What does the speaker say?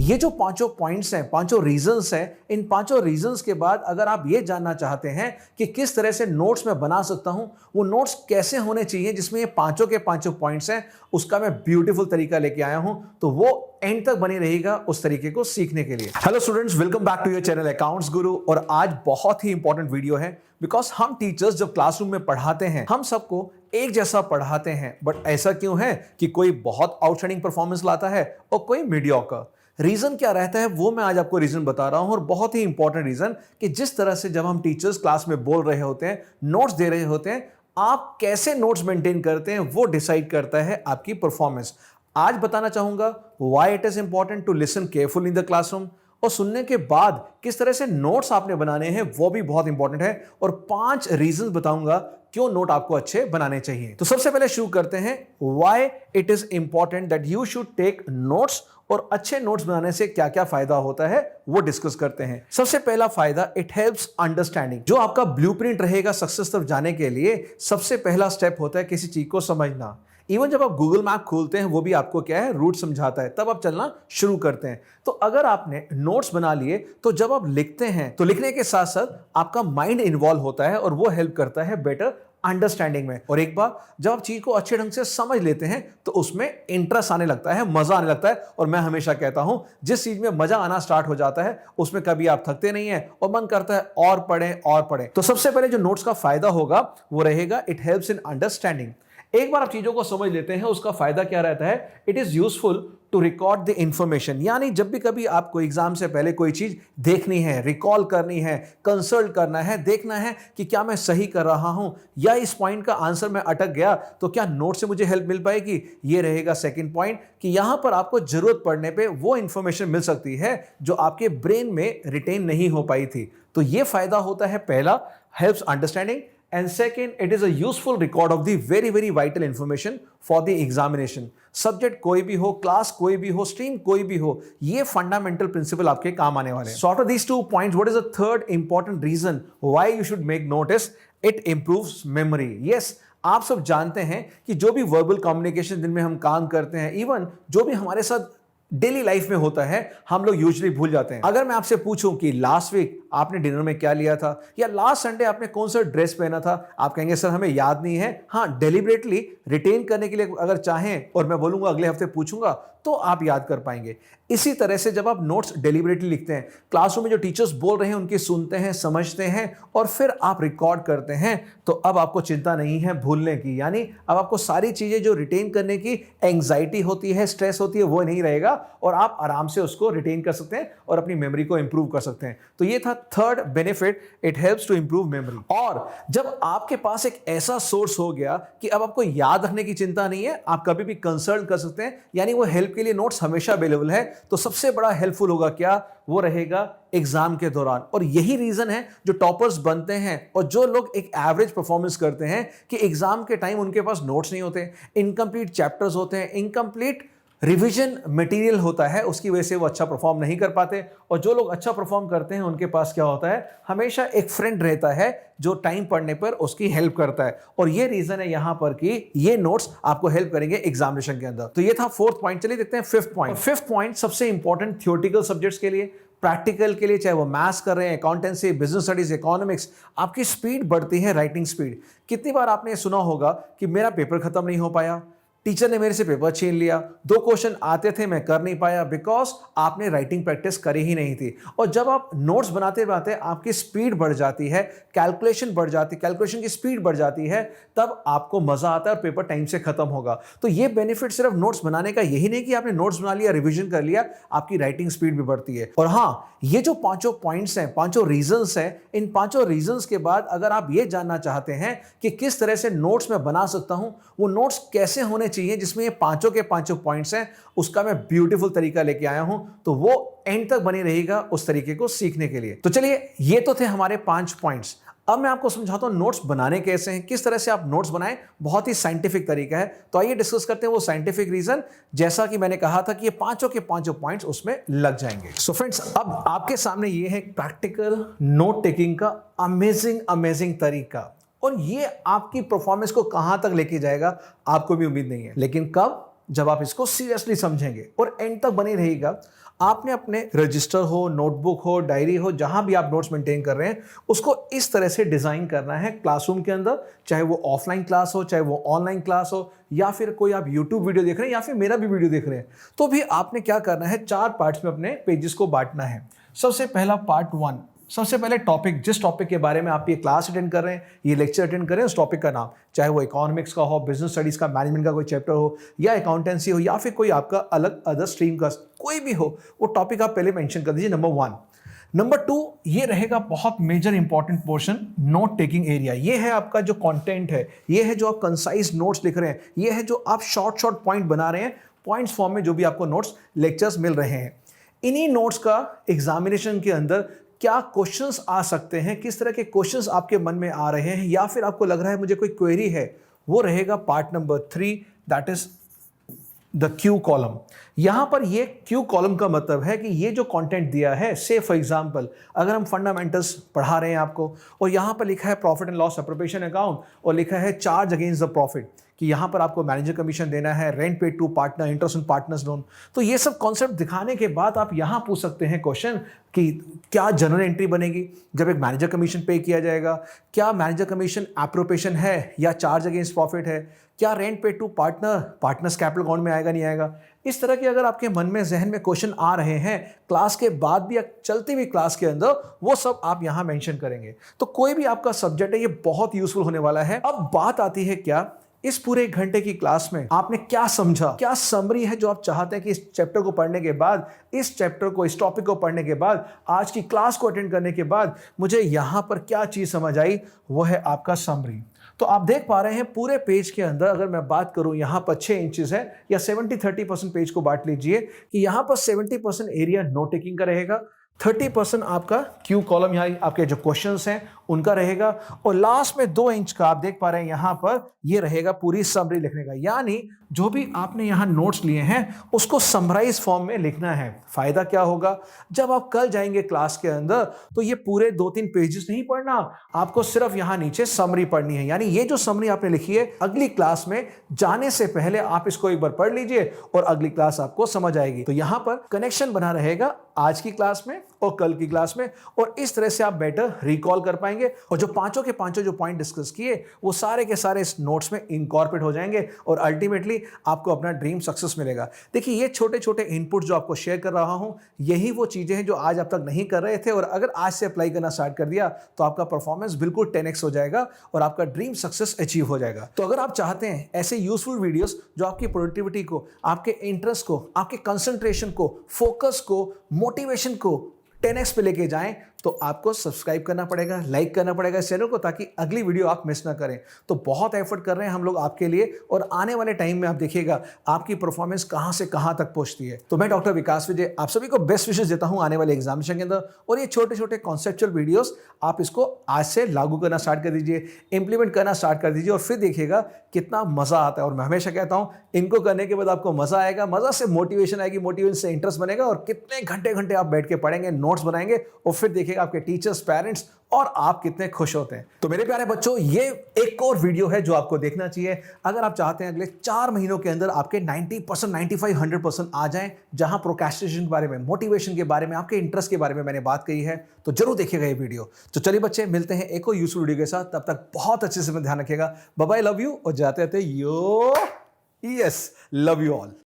ये जो पांचों पॉइंट्स हैं, पांचों रीजंस हैं, इन पांचों रीजंस के बाद अगर आप ये जानना चाहते हैं कि किस तरह से नोट्स मैं बना सकता हूं, वो नोट्स कैसे होने चाहिए जिसमें ये पांचों के पांचों पॉइंट्स हैं, उसका मैं ब्यूटीफुल तरीका लेके आया हूं। तो वो एंड तक बनी रहेगा उस तरीके को सीखने के लिए। Hello students, welcome back to your channel Accounts Guru. और आज बहुत ही इंपॉर्टेंट वीडियो है बिकॉज हम टीचर्स जब क्लासरूम में पढ़ाते हैं, हम सबको एक जैसा पढ़ाते हैं। बट ऐसा क्यों है कि कोई बहुत आउटस्टैंडिंग परफॉर्मेंस लाता है और कोई मीडियोकर? रीजन क्या रहता है वो मैं आज आपको रीजन बता रहा हूं, और बहुत ही इंपॉर्टेंट रीजन कि जिस तरह से जब हम टीचर्स क्लास में बोल रहे होते हैं, नोट्स दे रहे होते हैं, आप कैसे नोट्स मेंटेन करते हैं वो डिसाइड करता है आपकी परफॉर्मेंस। आज बताना चाहूंगा why it is important to listen careful in the classroom, और सुनने के बाद किस तरह से नोट्स आपने बनाने हैं वो भी बहुत इंपॉर्टेंट है, और 5 रीजंस बताऊंगा क्यों नोट आपको अच्छे बनाने चाहिए। तो सबसे पहले शुरू करते हैं why it is important that you should take notes, और अच्छे नोट्स बनाने से क्या क्या फायदा होता है वो डिस्कस करते हैं। सबसे पहला फायदा, इट हेल्प्स अंडरस्टैंडिंग। जो आपका ब्लूप्रिंट रहेगा सक्सेस तरफ जाने के लिए, सबसे पहला स्टेप होता है किसी चीज को समझना। इवन जब आप गूगल मैप खोलते हैं वो भी आपको क्या है, रूट समझाता है, तब आप चलना शुरू करते हैं। तो अगर आपने नोट्स बना लिए तो जब आप लिखते हैं तो लिखने के साथ साथ आपका माइंड इन्वॉल्व होता है और वो हेल्प करता है बेटर अंडरस्टैंडिंग में। और एक बार जब आप चीज को अच्छे ढंग से समझ लेते हैं तो उसमें इंटरेस्ट आने लगता है, मजा आने लगता है। और मैं हमेशा कहता हूं, जिस चीज में मजा आना स्टार्ट हो जाता है उसमें कभी आप थकते नहीं है और मन करता है और पढ़ें और पढ़ें। तो सबसे पहले जो नोट्स का फायदा होगा वो रहेगा इट हेल्प्स इन अंडरस्टैंडिंग। एक बार आप चीजों को समझ लेते हैं उसका फायदा क्या रहता है, it is useful to record the information. यानी जब भी कभी आपको एग्जाम से पहले कोई चीज देखनी है, रिकॉल करनी है, कंसल्ट करना है, देखना है कि क्या मैं सही कर रहा हूं या इस पॉइंट का आंसर मैं अटक गया, तो क्या नोट से मुझे हेल्प मिल पाएगी। ये रहेगा सेकंड पॉइंट कि यहां पर आपको जरूरत पड़ने पे वो इंफॉर्मेशन मिल सकती है जो आपके ब्रेन में रिटेन नहीं हो पाई थी। तो ये फायदा होता है पहला, helps understanding. And second, it is a useful record of the very vital information for the examination. Subject कोई भी हो, क्लास कोई भी हो, स्ट्रीम कोई भी हो, ये फंडामेंटल प्रिंसिपल आपके काम आने वाले हैं। So after these 2 points, what is the third important reason why you should make notice? It improves memory. Yes, आप सब जानते हैं कि जो भी वर्बल कम्युनिकेशन दिन में हम काम करते हैं, इवन जो भी हमारे साथ डेली लाइफ में होता है, हम लोग यूजुअली भूल जाते हैं। अगर मैं आपसे पूछूं कि लास्ट वीक आपने डिनर में क्या लिया था, या लास्ट संडे आपने कौन सा ड्रेस पहना था, आप कहेंगे सर हमें याद नहीं है। हाँ, डेलिबरेटली रिटेन करने के लिए अगर चाहें और मैं बोलूंगा अगले हफ्ते पूछूंगा तो आप याद कर पाएंगे। इसी तरह से जब आप नोट्स डेलिबरेटली लिखते हैं, क्लासरूम में जो टीचर्स बोल रहे हैं उनकी सुनते हैं, समझते हैं और फिर आप रिकॉर्ड करते हैं, तो अब आपको चिंता नहीं है भूलने की। यानी अब आपको सारी चीजें जो रिटेन करने की एंग्जाइटी होती है, स्ट्रेस होती है, वो नहीं रहेगा और आप आराम से उसको रिटेन कर सकते हैं और अपनी मेमोरी को इंप्रूव कर सकते हैं। तो ये था third benefit, it helps to improve memory. और जब आपके पास एक ऐसा सोर्स हो गया कि अब आपको याद रखने की चिंता नहीं है, आप कभी भी कंसल्ट कर सकते हैं, यानी वो हेल्प के लिए नोट्स हमेशा अवेलेबल है, तो सबसे बड़ा हेल्पफुल होगा क्या, वो रहेगा एग्जाम के दौरान। और यही रीजन है जो टॉपर्स बनते हैं और जो लोग एक एवरेज परफॉर्मेंस करते हैं कि एग्जाम के टाइम उनके पास नोट्स नहीं होते, इनकम्प्लीट चैप्टर्स होते हैं, इनकम्प्लीट रिवीजन मटेरियल होता है, उसकी वजह से वो अच्छा परफॉर्म नहीं कर पाते। और जो लोग अच्छा परफॉर्म करते हैं उनके पास क्या होता है, हमेशा एक फ्रेंड रहता है जो टाइम पढ़ने पर उसकी हेल्प करता है। और ये रीजन है यहां पर कि ये नोट्स आपको हेल्प करेंगे एग्जामिनेशन के अंदर। तो ये था फोर्थ पॉइंट। चलिए देखते हैं फिफ्थ पॉइंट। फिफ्थ पॉइंट सबसे इंपॉर्टेंट थियोरेटिकल सब्जेक्ट्स के लिए, प्रैक्टिकल के लिए, चाहे वो मैथ्स कर रहे हैं, अकाउंटेंसी, बिजनेस स्टडीज, इकोनॉमिक्स, आपकी स्पीड बढ़ती है, राइटिंग स्पीड। कितनी बार आपने सुना होगा कि मेरा पेपर खत्म नहीं हो पाया, टीचर ने मेरे से पेपर छीन लिया, 2 क्वेश्चन आते थे मैं कर नहीं पाया, बिकॉज आपने राइटिंग प्रैक्टिस करी ही नहीं थी। और जब आप नोट्स बनाते बनाते आपकी स्पीड बढ़ जाती है, कैलकुलेशन बढ़ जाती है, कैलकुलेशन की स्पीड बढ़ जाती है, तब आपको मजा आता है और पेपर टाइम से खत्म होगा। तो ये बेनिफिट सिर्फ नोट्स बनाने का यही नहीं कि आपने नोट्स बना लिया, रिविजन कर लिया, आपकी राइटिंग स्पीड भी बढ़ती है। और हाँ, ये जो पांचों पॉइंट्स हैं, पांचों रीजंस हैं, इन पांचों रीजंस के बाद अगर आप ये जानना चाहते हैं कि किस तरह से नोट्स मैं बना सकता हूं, वो नोट्स कैसे होने चाहिए जिसमें ये पांचों के पांचों पॉइंट्स हैं, उसका मैं ब्यूटीफुल तरीका लेके आया हूं। तो वो एंड तक बनी रहेगा उस तरीके को सीखने के लिए। तो चलिए, ये तो थे हमारे 5 पॉइंट्स। अब मैं आपको समझाता हूं नोट्स बनाने कैसे हैं, किस तरह से आप नोट्स बनाएं। बहुत ही साइंटिफिक तरीका है। तो आइए डिस्कस करते हैं वो साइंटिफिक रीजन, जैसा कि मैंने कहा था कि ये पांचों के पांचों पॉइंट्स उसमें लग जाएंगे। सो फ्रेंड्स, अब आपके सामने ये है प्रैक्टिकल नोट टेकिंग का अमेजिंग तरीका। और ये आपकी परफॉर्मेंस को कहां तक लेके जाएगा आपको भी उम्मीद नहीं है, लेकिन कब, जब आप इसको सीरियसली समझेंगे और एंड तक बने रहिएगा। आपने अपने रजिस्टर हो, नोटबुक हो, डायरी हो, जहां भी आप नोट्स मेंटेन कर रहे हैं, उसको इस तरह से डिजाइन करना है क्लासरूम के अंदर, चाहे वो ऑफलाइन क्लास हो, चाहे वो ऑनलाइन क्लास हो, या फिर कोई आप यूट्यूब वीडियो देख रहे हैं या फिर मेरा भी वीडियो देख रहे हैं, तो भी आपने क्या करना है, 4 पार्ट्स में अपने पेजेस को बांटना है। सबसे पहला पार्ट 1, सबसे पहले टॉपिक, जिस टॉपिक के बारे में आप ये क्लास अटेंड कर रहे हैं, ये लेक्चर अटेंड कर रहे हैं, उस टॉपिक का नाम, चाहे वो इकोनॉमिक्स का हो, बिजनेस स्टडीज का, मैनेजमेंट का कोई चैप्टर हो, या अकाउंटेंसी हो, या फिर कोई आपका अलग अदर स्ट्रीम का कोई भी हो, वो टॉपिक आप पहले मेंशन कर दीजिए, नंबर 1। नंबर 2, ये रहेगा बहुत major important portion, note taking area. ये है आपका जो कंटेंट है, ये है जो आप कंसाइज नोट्स लिख रहे हैं, ये है जो आप शॉर्ट पॉइंट बना रहे हैं, पॉइंट्स फॉर्म में जो भी आपको नोट्स लेक्चर्स मिल रहे हैं। इन्हीं नोट्स का एग्जामिनेशन के अंदर क्या क्वेश्चंस आ सकते हैं, किस तरह के क्वेश्चंस आपके मन में आ रहे हैं, या फिर आपको लग रहा है मुझे कोई क्वेरी है, वो रहेगा part number 3, that is the Q column. यहां पर ये क्यू कॉलम का मतलब है कि ये जो कंटेंट दिया है, से फॉर एग्जांपल अगर हम फंडामेंटल्स पढ़ा रहे हैं आपको, और यहां पर लिखा है profit and loss appropriation account, और लिखा है चार्ज अगेंस्ट द प्रॉफिट, कि यहां पर आपको मैनेजर कमीशन देना है, rent paid to partner, interest on partners loan, तो ये सब कॉन्सेप्ट दिखाने के बाद आप यहां पूछ सकते हैं क्वेश्चन कि क्या जनरल एंट्री बनेगी जब एक मैनेजर कमीशन पे किया जाएगा, क्या मैनेजर कमीशन एप्रोप्रिएशन है या चार्ज अगेंस्ट प्रॉफिट है, क्या rent paid to partners capital account में आएगा नहीं आएगा। इस तरह के अगर आपके मन में, जहन में क्वेश्चन आ रहे हैं क्लास के बाद भी या चलती हुई क्लास के अंदर, वो सब आप यहां मेंशन करेंगे। तो कोई भी आपका सब्जेक्ट है, ये बहुत यूजफुल होने वाला है। अब बात आती है क्या, इस पूरे 1 घंटे की क्लास में आपने क्या समझा, क्या समरी है जो आप चाहते हैं कि इस चैप्टर को पढ़ने के बाद, इस चैप्टर को, इस टॉपिक को पढ़ने के बाद, आज की क्लास को अटेंड करने के बाद मुझे यहां पर क्या चीज समझ आई, वो है आपका समरी। तो आप देख पा रहे हैं पूरे पेज के अंदर, अगर मैं बात करूं यहां पर 6 इंचेस है, या 70-30% पेज को बांट लीजिए कि यहां पर 70% एरिया नोट टेकिंग का रहेगा, 30% आपका क्यू कॉलम, यहाँ आपके जो क्वेश्चंस हैं उनका रहेगा, और लास्ट में 2 इंच का आप देख पा रहे हैं यहां पर, ये रहेगा पूरी समरी लिखने का। यानी जो भी आपने यहां नोट्स लिए हैं उसको समराइज फॉर्म में लिखना है। फायदा क्या होगा, जब आप कल जाएंगे क्लास के अंदर तो ये पूरे 2-3 पेजेस नहीं पढ़ना, आपको सिर्फ यहां नीचे समरी पढ़नी है। यानी ये जो समरी आपने लिखी है, अगली क्लास में जाने से पहले आप इसको एक बार पढ़ लीजिए और अगली क्लास आपको समझ आएगी। तो यहां पर कनेक्शन बना रहेगा आज की क्लास में और कल की क्लास में, और इस तरह से आप बेटर रिकॉल कर पाएंगे, और जो पांचों के पांचों जो पॉइंट डिस्कस किए वो सारे के सारे इस नोट्स में इनकॉर्पोरेट हो जाएंगे, और अल्टीमेटली आपको अपना ड्रीम सक्सेस मिलेगा। देखिए, ये छोटे छोटे इनपुट जो आपको शेयर कर रहा हूं, यही वो चीजें हैं जो आज आप तक नहीं कर रहे थे, और अगर आज से अप्लाई करना स्टार्ट कर दिया तो आपका परफॉर्मेंस बिल्कुल 10x हो जाएगा और आपका ड्रीम सक्सेस अचीव हो जाएगा। तो अगर आप चाहते हैं ऐसे यूजफुल वीडियोस जो आपकी प्रोडक्टिविटी को, आपके इंटरेस्ट को, आपके कंसंट्रेशन को, फोकस को, मोटिवेशन को 10x पे लेके जाएं, तो आपको सब्सक्राइब करना पड़ेगा, लाइक करना पड़ेगा इस चैनल को, ताकि अगली वीडियो आप मिस ना करें। तो बहुत एफर्ट कर रहे हैं हम लोग आपके लिए, और आने वाले टाइम में आप देखिएगा आपकी परफॉर्मेंस कहां से कहां तक पहुंचती है। तो मैं डॉक्टर विकास विजय आप सभी को बेस्ट विशेष देता हूं आने वाले एग्जामिनेशन के अंदर, और ये छोटे छोटे कॉन्सेप्चुअल वीडियोस आप इसको आज से लागू करना स्टार्ट कर दीजिए, इंप्लीमेंट करना स्टार्ट कर दीजिए, और फिर देखिएगा कितना मजा आता है। और मैं हमेशा कहता हूं, इनको करने के बाद आपको मजा आएगा, मजा से मोटिवेशन आएगी, मोटिवेशन से इंटरेस्ट बनेगा, और कितने घंटे घंटे आप बैठ के पढ़ेंगे, नोट्स बनाएंगे, और फिर देखिएगा आपके टीचर्स, पेरेंट्स और आप कितने खुश होते हैं। तो मेरे प्यारे बच्चों, ये एक और वीडियो है जो आपको देखना चाहिए अगर आप चाहते हैं अगले 4 महीनों के अंदर आपके 90%, 95, 100% आ जाएं, जहां प्रोक्रेस्टिनेशन के बारे में, मोटिवेशन के बारे में, आपके इंटरेस्ट के बारे में मैंने बात कही है। तो जरूर देखिएगा ये वीडियो। तो चलिए बच्चे, मिलते हैं एक और यूजफुल वीडियो के साथ। तब तक बहुत अच्छे से ध्यान रखिएगा। बाय बाय, लव यू, और जाते जाते यो यस, लव यू ऑल।